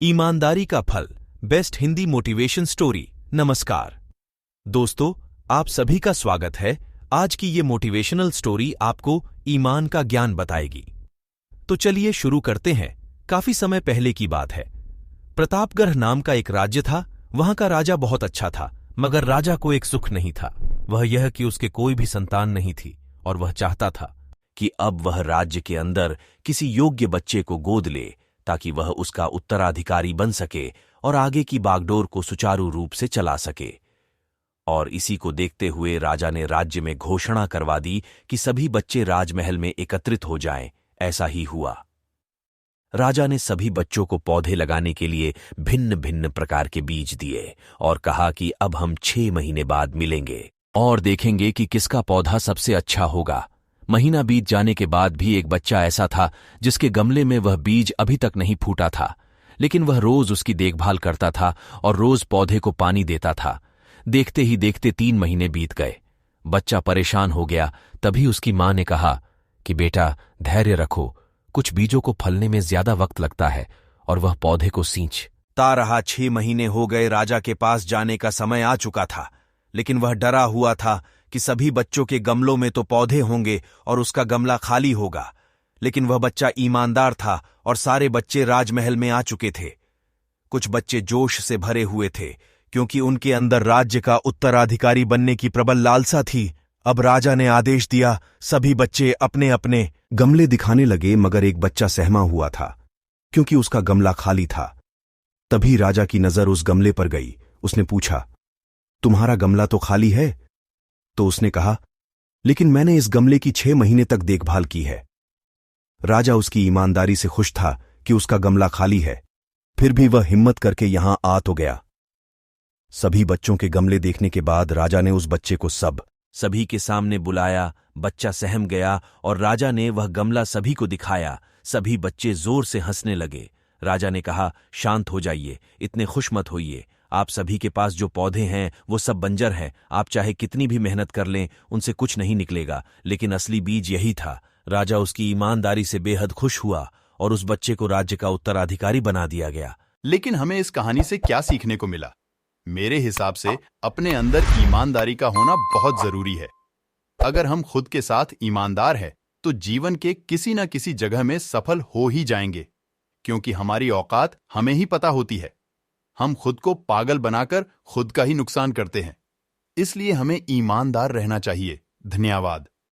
ईमानदारी का फल, बेस्ट हिंदी मोटिवेशन स्टोरी। नमस्कार दोस्तों, आप सभी का स्वागत है। आज की ये मोटिवेशनल स्टोरी आपको ईमान का ज्ञान बताएगी। तो चलिए शुरू करते हैं। काफी समय पहले की बात है। प्रतापगढ़ नाम का एक राज्य था। वहां का राजा बहुत अच्छा था, मगर राजा को एक सुख नहीं था। वह यह कि उसके कोई भी संतान नहीं थी और वह चाहता था कि अब वह राज्य के अंदर किसी योग्य बच्चे को गोद ले, ताकि वह उसका उत्तराधिकारी बन सके और आगे की बागडोर को सुचारू रूप से चला सके। और इसी को देखते हुए राजा ने राज्य में घोषणा करवा दी कि सभी बच्चे राजमहल में एकत्रित हो जाएं। ऐसा ही हुआ। राजा ने सभी बच्चों को पौधे लगाने के लिए भिन्न भिन्न प्रकार के बीज दिए और कहा कि अब हम 6 महीने बाद मिलेंगे और देखेंगे कि किसका पौधा सबसे अच्छा होगा। महीना बीत जाने के बाद भी एक बच्चा ऐसा था जिसके गमले में वह बीज अभी तक नहीं फूटा था, लेकिन वह रोज उसकी देखभाल करता था और रोज पौधे को पानी देता था। देखते ही देखते 3 महीने बीत गए। बच्चा परेशान हो गया। तभी उसकी मां ने कहा कि बेटा, धैर्य रखो, कुछ बीजों को फलने में ज्यादा वक्त लगता है और वह पौधे को सींचता रहा। 6 महीने हो गए। राजा के पास जाने का समय आ चुका था, लेकिन वह डरा हुआ था कि सभी बच्चों के गमलों में तो पौधे होंगे और उसका गमला खाली होगा। लेकिन वह बच्चा ईमानदार था और सारे बच्चे राजमहल में आ चुके थे। कुछ बच्चे जोश से भरे हुए थे, क्योंकि उनके अंदर राज्य का उत्तराधिकारी बनने की प्रबल लालसा थी। अब राजा ने आदेश दिया, सभी बच्चे अपने अपने गमले दिखाने लगे, मगर एक बच्चा सहमा हुआ था, क्योंकि उसका गमला खाली था। तभी राजा की नजर उस गमले पर गई। उसने पूछा, तुम्हारा गमला तो खाली है? तो उसने कहा, लेकिन मैंने इस गमले की 6 महीने तक देखभाल की है। राजा उसकी ईमानदारी से खुश था कि उसका गमला खाली है, फिर भी वह हिम्मत करके यहां आ तो गया। सभी बच्चों के गमले देखने के बाद राजा ने उस बच्चे को सभी के सामने बुलाया। बच्चा सहम गया और राजा ने वह गमला सभी को दिखाया। सभी बच्चे जोर से हंसने लगे। राजा ने कहा, शांत हो जाइए, इतने खुश मत होइए। आप सभी के पास जो पौधे हैं वो सब बंजर हैं। आप चाहे कितनी भी मेहनत कर लें, उनसे कुछ नहीं निकलेगा, लेकिन असली बीज यही था। राजा उसकी ईमानदारी से बेहद खुश हुआ और उस बच्चे को राज्य का उत्तराधिकारी बना दिया गया। लेकिन हमें इस कहानी से क्या सीखने को मिला? मेरे हिसाब से अपने अंदर ईमानदारी का होना बहुत जरूरी है। अगर हम खुद के साथ ईमानदार हैं, तो जीवन के किसी न किसी जगह में सफल हो ही जाएंगे, क्योंकि हमारी औकात हमें ही पता होती है। हम खुद को पागल बनाकर खुद का ही नुकसान करते हैं। इसलिए हमें ईमानदार रहना चाहिए। धन्यवाद।